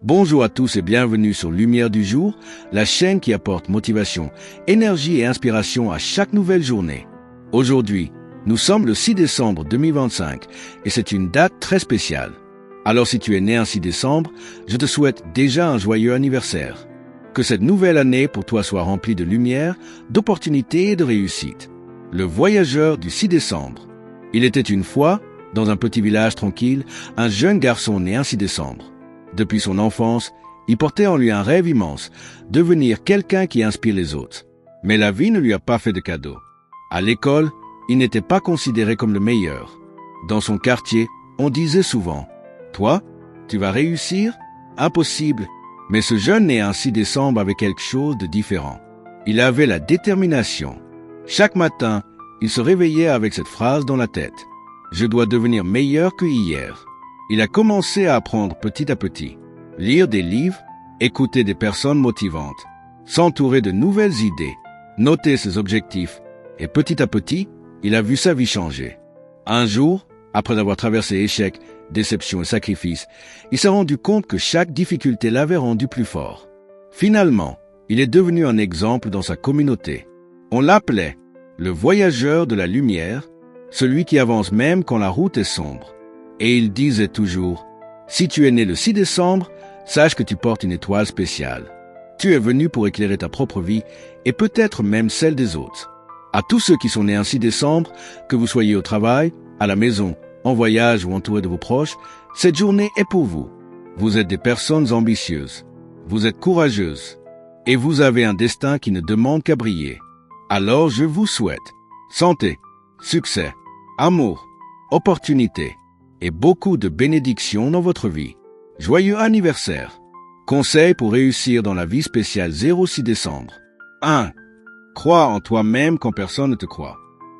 Bonjour à tous et bienvenue sur Lumière du Jour, la chaîne qui apporte motivation, énergie et inspiration à chaque nouvelle journée. Aujourd'hui, nous sommes le 6 décembre 2025 et c'est une date très spéciale. Alors si tu es né un 6 décembre, je te souhaite déjà un joyeux anniversaire. Que cette nouvelle année pour toi soit remplie de lumière, d'opportunités et de réussite. Le voyageur du 6 décembre. Il était une fois, dans un petit village tranquille, un jeune garçon né un 6 décembre. Depuis son enfance, il portait en lui un rêve immense, devenir quelqu'un qui inspire les autres. Mais la vie ne lui a pas fait de cadeau. À l'école, il n'était pas considéré comme le meilleur. Dans son quartier, on disait souvent « Toi, tu vas réussir ? Impossible !» Mais ce jeune né un 6 décembre avait quelque chose de différent. Il avait la détermination. Chaque matin, il se réveillait avec cette phrase dans la tête. « Je dois devenir meilleur que hier ». Il a commencé à apprendre petit à petit, lire des livres, écouter des personnes motivantes, s'entourer de nouvelles idées, noter ses objectifs, et petit à petit, il a vu sa vie changer. Un jour, après avoir traversé échecs, déceptions et sacrifices, il s'est rendu compte que chaque difficulté l'avait rendu plus fort. Finalement, il est devenu un exemple dans sa communauté. On l'appelait le voyageur de la lumière, celui qui avance même quand la route est sombre. Et il disait toujours, « Si tu es né le 6 décembre, sache que tu portes une étoile spéciale. Tu es venu pour éclairer ta propre vie et peut-être même celle des autres. » À tous ceux qui sont nés un 6 décembre, que vous soyez au travail, à la maison, en voyage ou entouré de vos proches, cette journée est pour vous. Vous êtes des personnes ambitieuses. Vous êtes courageuses. Et vous avez un destin qui ne demande qu'à briller. Alors je vous souhaite santé, succès, amour, opportunité et beaucoup de bénédictions dans votre vie. Joyeux anniversaire! Conseil pour réussir dans la vie spéciale 06 décembre. 1. Crois en toi-même quand personne ne te croit.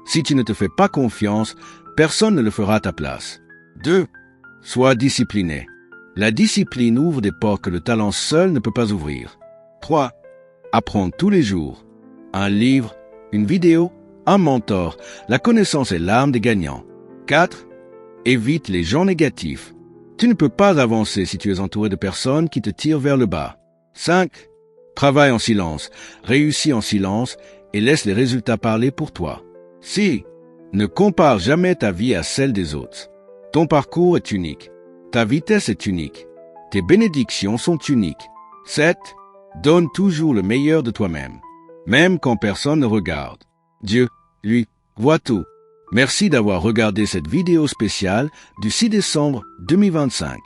Si tu ne te fais pas confiance, personne ne le fera à ta place. 2. Sois discipliné. La discipline ouvre des portes que le talent seul ne peut pas ouvrir. 3. Apprends tous les jours. Un livre, une vidéo, un mentor. La connaissance est l'arme des gagnants. 4. Évite les gens négatifs. Tu ne peux pas avancer si tu es entouré de personnes qui te tirent vers le bas. 5. Travaille en silence, réussis en silence et laisse les résultats parler pour toi. 6. Ne compare jamais ta vie à celle des autres. Ton parcours est unique. Ta vitesse est unique. Tes bénédictions sont uniques. 7. Donne toujours le meilleur de toi-même, même quand personne ne regarde. Dieu, lui, voit tout. Merci d'avoir regardé cette vidéo spéciale du 6 décembre 2025.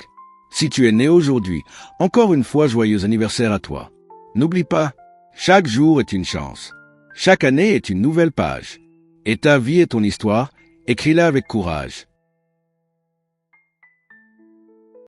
Si tu es né aujourd'hui, encore une fois joyeux anniversaire à toi. N'oublie pas, chaque jour est une chance. Chaque année est une nouvelle page. Et ta vie est ton histoire, écris-la avec courage.